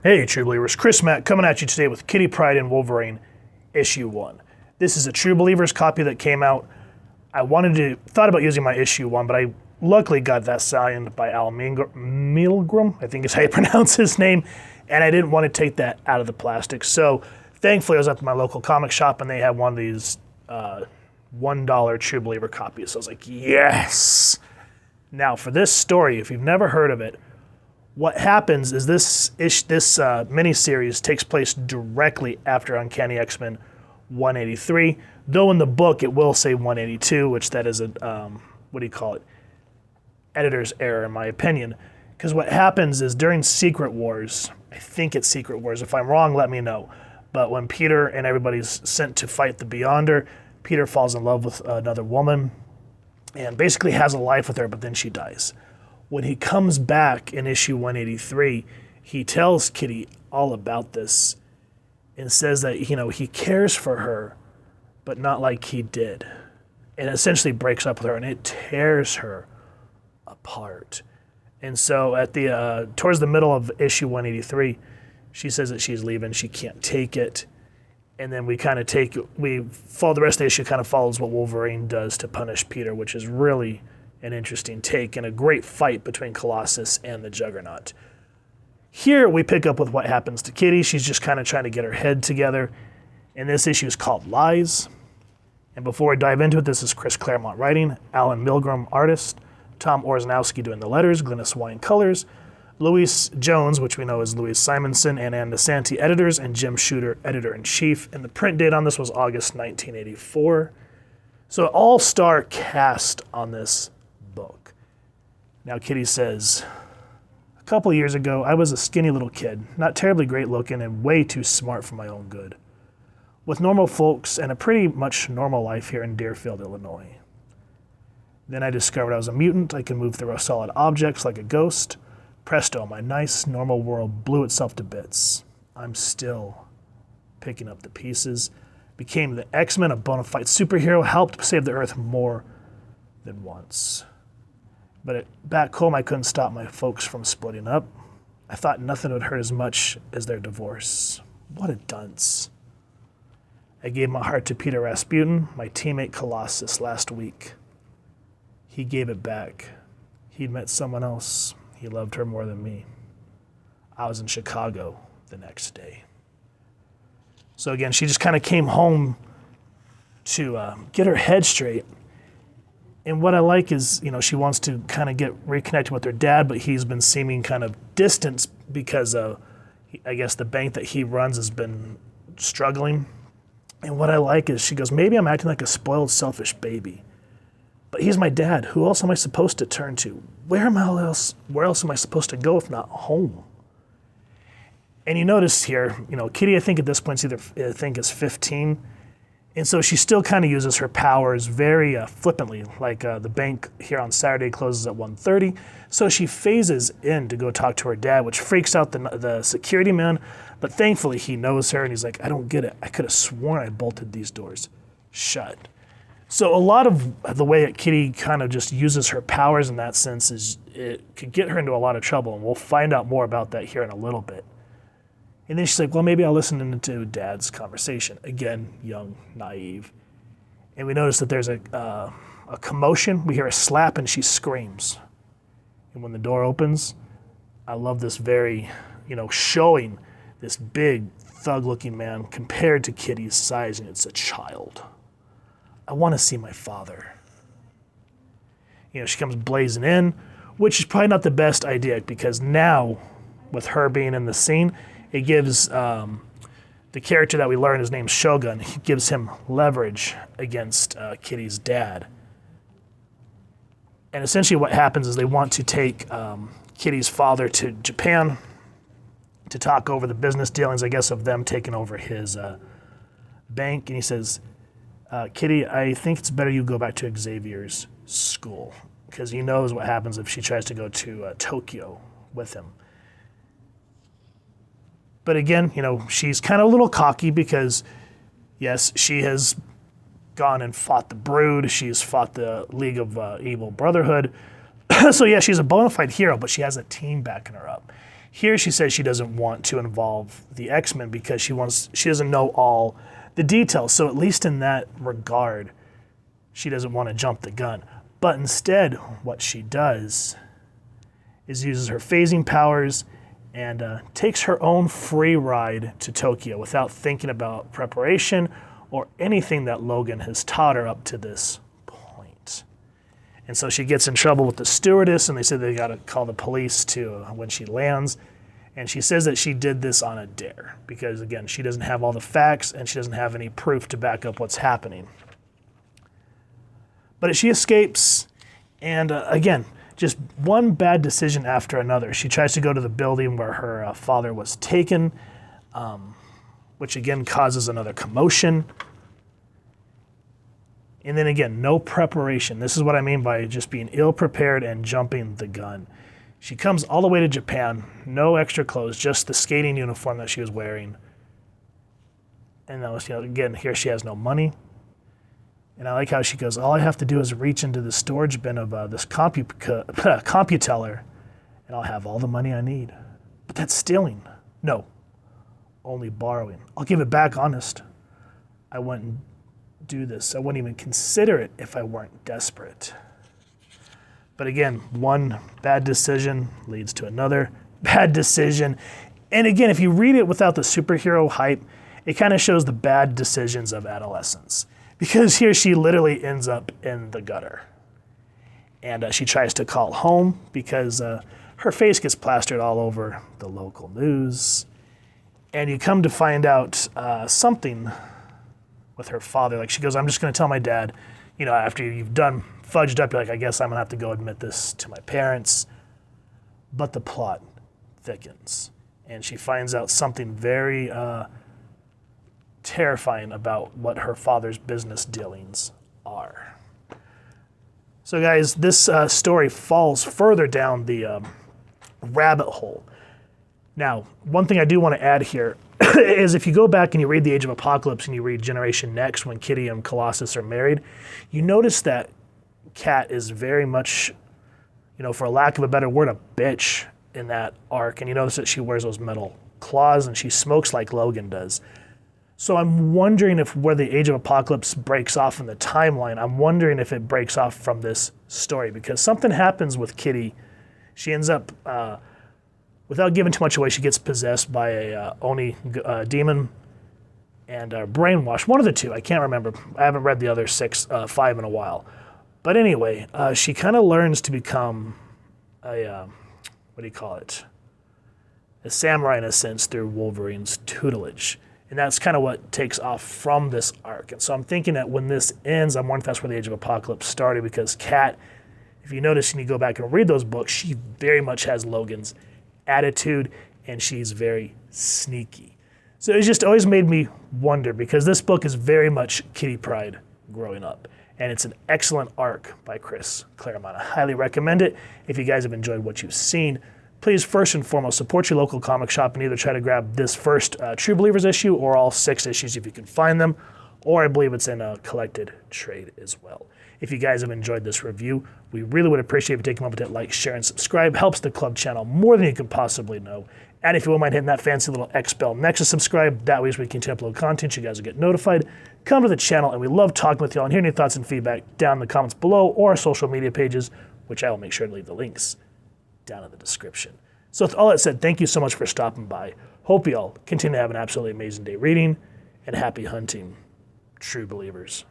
Hey, True Believers, Chris Mack coming at you today with Kitty Pryde and Wolverine, issue 1. This is a True Believers copy that came out. I thought about using my issue 1, but I luckily got that signed by Al Milgram, I think is how you pronounce his name, and I didn't want to take that out of the plastic. So thankfully I was at my local comic shop and they had one of these $1 True Believer copies. So I was like, yes! Now for this story, if you've never heard of it, what happens is this miniseries takes place directly after Uncanny X-Men 183, though in the book it will say 182, which that is editor's error in my opinion. Because what happens is during Secret Wars, I think it's Secret Wars, if I'm wrong let me know, but when Peter and everybody's sent to fight the Beyonder, Peter falls in love with another woman and basically has a life with her, but then she dies. When he comes back in issue 183, he tells Kitty all about this and says that, he cares for her, but not like he did. And essentially breaks up with her, and it tears her apart. And so at towards the middle of issue 183, she says that she's leaving, she can't take it. And then the rest of the issue kind of follows what Wolverine does to punish Peter, which is really an interesting take and a great fight between Colossus and the Juggernaut. Here we pick up with what happens to Kitty. She's just kind of trying to get her head together. And this issue is called Lies. And before I dive into it, this is Chris Claremont writing, Alan Milgram artist, Tom Orzanowski doing the letters, Glynis Wine colors, Louise Jones, which we know as Louise Simonson, and Ann DeSanti editors, and Jim Shooter editor-in-chief. And the print date on this was August 1984. So an all-star cast on this book. Now Kitty says, a couple years ago, I was a skinny little kid, not terribly great looking and way too smart for my own good, with normal folks and a pretty much normal life here in Deerfield, Illinois. Then I discovered I was a mutant. I could move through solid objects like a ghost. Presto, my nice, normal world blew itself to bits. I'm still picking up the pieces. Became the X-Men, a bona fide superhero, helped save the Earth more than once. But back home, I couldn't stop my folks from splitting up. I thought nothing would hurt as much as their divorce. What a dunce. I gave my heart to Peter Rasputin, my teammate Colossus, last week. He gave it back. He'd met someone else. He loved her more than me. I was in Chicago the next day. So again, she just kind of came home to get her head straight. And what I like is, she wants to kind of get reconnected with her dad, but he's been seeming kind of distant because I guess the bank that he runs has been struggling. And what I like is she goes, maybe I'm acting like a spoiled, selfish baby. But he's my dad. Who else am I supposed to turn to? Where else am I supposed to go if not home? And you notice here, Kitty, I think at this point is 15. And so she still kind of uses her powers very flippantly, like the bank here on Saturday closes at 1:30. So she phases in to go talk to her dad, which freaks out the security man. But thankfully he knows her and he's like, I don't get it. I could have sworn I bolted these doors shut. So a lot of the way that Kitty kind of just uses her powers in that sense is it could get her into a lot of trouble. And we'll find out more about that here in a little bit. And then she's like, well, maybe I'll listen to Dad's conversation. Again, young, naive. And we notice that there's a commotion. We hear a slap and she screams. And when the door opens, I love this very, showing this big thug-looking man compared to Kitty's size, and it's a child. I want to see my father. She comes blazing in, which is probably not the best idea because now, with her being in the scene, it gives the character that we learn, his name's Shogun, he gives him leverage against Kitty's dad. And essentially what happens is they want to take Kitty's father to Japan to talk over the business dealings, I guess, of them taking over his bank. And he says, Kitty, I think it's better you go back to Xavier's school because he knows what happens if she tries to go to Tokyo with him. But again, she's kind of a little cocky because, yes, she has gone and fought the Brood. She's fought the League of Evil Brotherhood. So, yeah, she's a bona fide hero, but she has a team backing her up. Here she says she doesn't want to involve the X-Men because she doesn't know all the details. So at least in that regard, she doesn't want to jump the gun. But instead, what she does is uses her phasing powers and takes her own free ride to Tokyo without thinking about preparation or anything that Logan has taught her up to this point. And so she gets in trouble with the stewardess, and they say they got to call the police when she lands. And she says that she did this on a dare because, again, she doesn't have all the facts and she doesn't have any proof to back up what's happening. But she escapes, and again, just one bad decision after another. She tries to go to the building where her father was taken, which again causes another commotion. And then again, no preparation. This is what I mean by just being ill-prepared and jumping the gun. She comes all the way to Japan, no extra clothes, just the skating uniform that she was wearing. And that was, again, here she has no money. And I like how she goes, all I have to do is reach into the storage bin of this Computeller, and I'll have all the money I need. But that's stealing. No, only borrowing. I'll give it back honest. I wouldn't do this. I wouldn't even consider it if I weren't desperate. But again, one bad decision leads to another bad decision. And again, if you read it without the superhero hype, it kind of shows the bad decisions of adolescence. Because here she literally ends up in the gutter. And she tries to call home because her face gets plastered all over the local news. And you come to find out something with her father. Like she goes, I'm just going to tell my dad, after you've done fudged up, you're like, I guess I'm going to have to go admit this to my parents. But the plot thickens. And she finds out something very terrifying about what her father's business dealings are. So guys, this story falls further down the rabbit hole. Now, one thing I do want to add here is if you go back and you read The Age of Apocalypse and you read Generation Next when Kitty and Colossus are married, you notice that Kat is very much, for a lack of a better word, a bitch in that arc. And you notice that she wears those metal claws and she smokes like Logan does. So I'm wondering if where the Age of Apocalypse breaks off in the timeline, I'm wondering if it breaks off from this story because something happens with Kitty. She ends up, without giving too much away, she gets possessed by a Oni demon and brainwashed. One of the two, I can't remember. I haven't read the other 5 in a while. But anyway, she kind of learns to become a samurai in a sense through Wolverine's tutelage. And that's kind of what takes off from this arc. And so I'm thinking that when this ends, I'm wondering if that's where the Age of Apocalypse started because Kat, if you notice and you go back and read those books, she very much has Logan's attitude and she's very sneaky. So it's just always made me wonder because this book is very much Kitty Pryde growing up. And it's an excellent arc by Chris Claremont. I highly recommend it. If you guys have enjoyed what you've seen, please first and foremost support your local comic shop and either try to grab this first True Believers issue or all 6 issues if you can find them, or I believe it's in a collected trade as well. If you guys have enjoyed this review, we really would appreciate if you take a moment to like, share, and subscribe. Helps the club channel more than you can possibly know. And if you wouldn't mind hitting that fancy little X bell next to subscribe, that way as we continue to upload content, you guys will get notified. Come to the channel, and we love talking with y'all and hearing your thoughts and feedback down in the comments below or our social media pages, which I will make sure to leave the links down in the description. So with all that said, thank you so much for stopping by. Hope you all continue to have an absolutely amazing day reading, and happy hunting, True Believers.